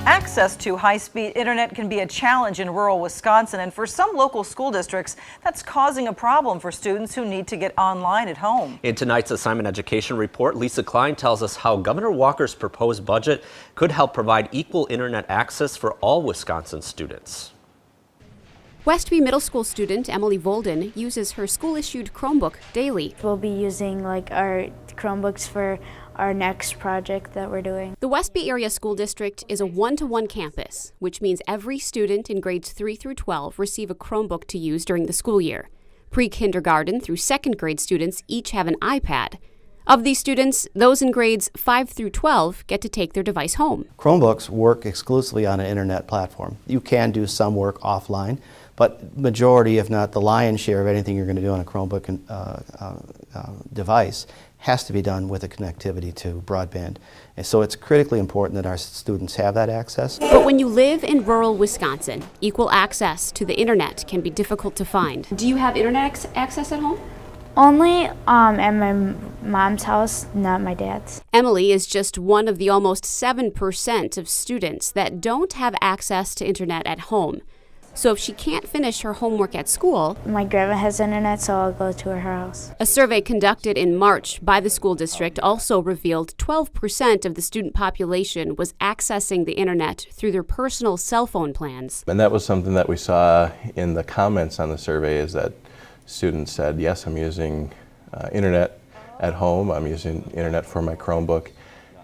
Access to high-speed internet can be a challenge in rural Wisconsin, and for some local school districts, that's causing a problem for students who need to get online at home. In tonight's Assignment Education Report, Lisa Klein tells us how Governor Walker's proposed budget could help provide equal internet access for all Wisconsin students. Westby Middle School student Emily Volden uses her school-issued Chromebook daily. We'll be using our Chromebooks for our next project that we're doing. The Westby Area School District is a one-to-one campus, which means every student in grades 3 through 12 receive a Chromebook to use during the school year. Pre-kindergarten through second grade students each have an iPad. Of these students, those in grades 5 through 12 get to take their device home. Chromebooks work exclusively on an internet platform. You can do some work offline, but majority, if not the lion's share of anything you're going to do on a Chromebook device has to be done with a connectivity to broadband. And so it's critically important that our students have that access. But when you live in rural Wisconsin, equal access to the internet can be difficult to find. Do you have internet access at home? Only at my mom's house, not my dad's. Emily is just one of the almost 7% of students that don't have access to internet at home. So if she can't finish her homework at school, my grandma has internet, so I'll go to her house. A survey conducted in March by the school district also revealed 12% of the student population was accessing the internet through their personal cell phone plans. And that was something that we saw in the comments on the survey, is that students said, yes, I'm using internet at home, I'm using internet for my Chromebook,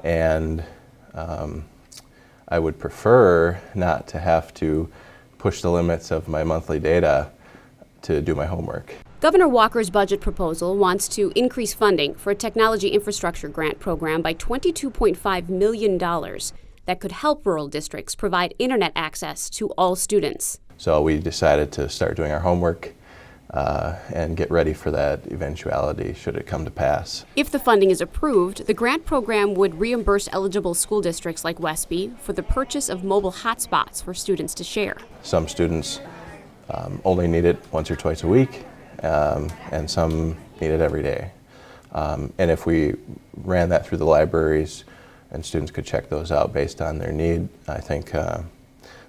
and I would prefer not to have to push the limits of my monthly data to do my homework. Governor Walker's budget proposal wants to increase funding for a technology infrastructure grant program by $22.5 million that could help rural districts provide internet access to all students. So we decided to start doing our homework and get ready for that eventuality should it come to pass. If the funding is approved, the grant program would reimburse eligible school districts like Westby for the purchase of mobile hotspots for students to share. Some students only need it once or twice a week, and some need it every day. And if we ran that through the libraries and students could check those out based on their need, I think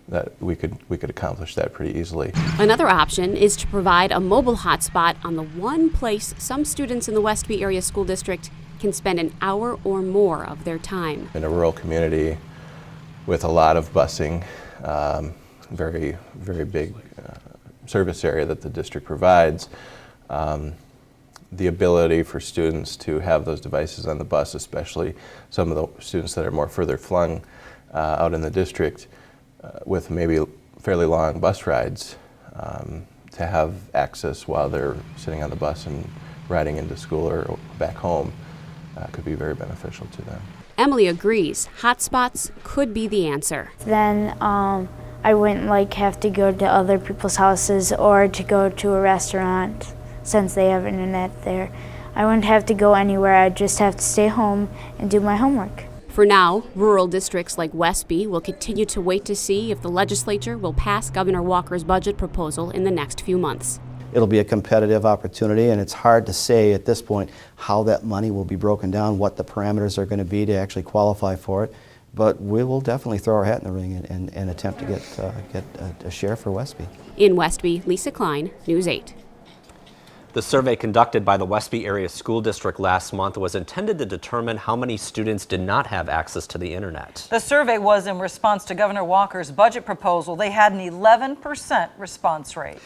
that we could accomplish that pretty easily. Another option is to provide a mobile hotspot on the one place some students in the Westby Area School District can spend an hour or more of their time. In a rural community with a lot of busing, very, very big service area that the district provides, the ability for students to have those devices on the bus, especially some of the students that are more further flung out in the district, with maybe fairly long bus rides, to have access while they're sitting on the bus and riding into school or back home could be very beneficial to them. Emily agrees hotspots could be the answer. Then I wouldn't have to go to other people's houses or to go to a restaurant since they have internet there. I wouldn't have to go anywhere, I'd just have to stay home and do my homework. For now, rural districts like Westby will continue to wait to see if the legislature will pass Governor Walker's budget proposal in the next few months. It'll be a competitive opportunity, and it's hard to say at this point how that money will be broken down, what the parameters are going to be to actually qualify for it. But we will definitely throw our hat in the ring and attempt to get a share for Westby. In Westby, Lisa Klein, News 8. The survey conducted by the Westby Area School District last month was intended to determine how many students did not have access to the internet. The survey was in response to Governor Walker's budget proposal. They had an 11% response rate.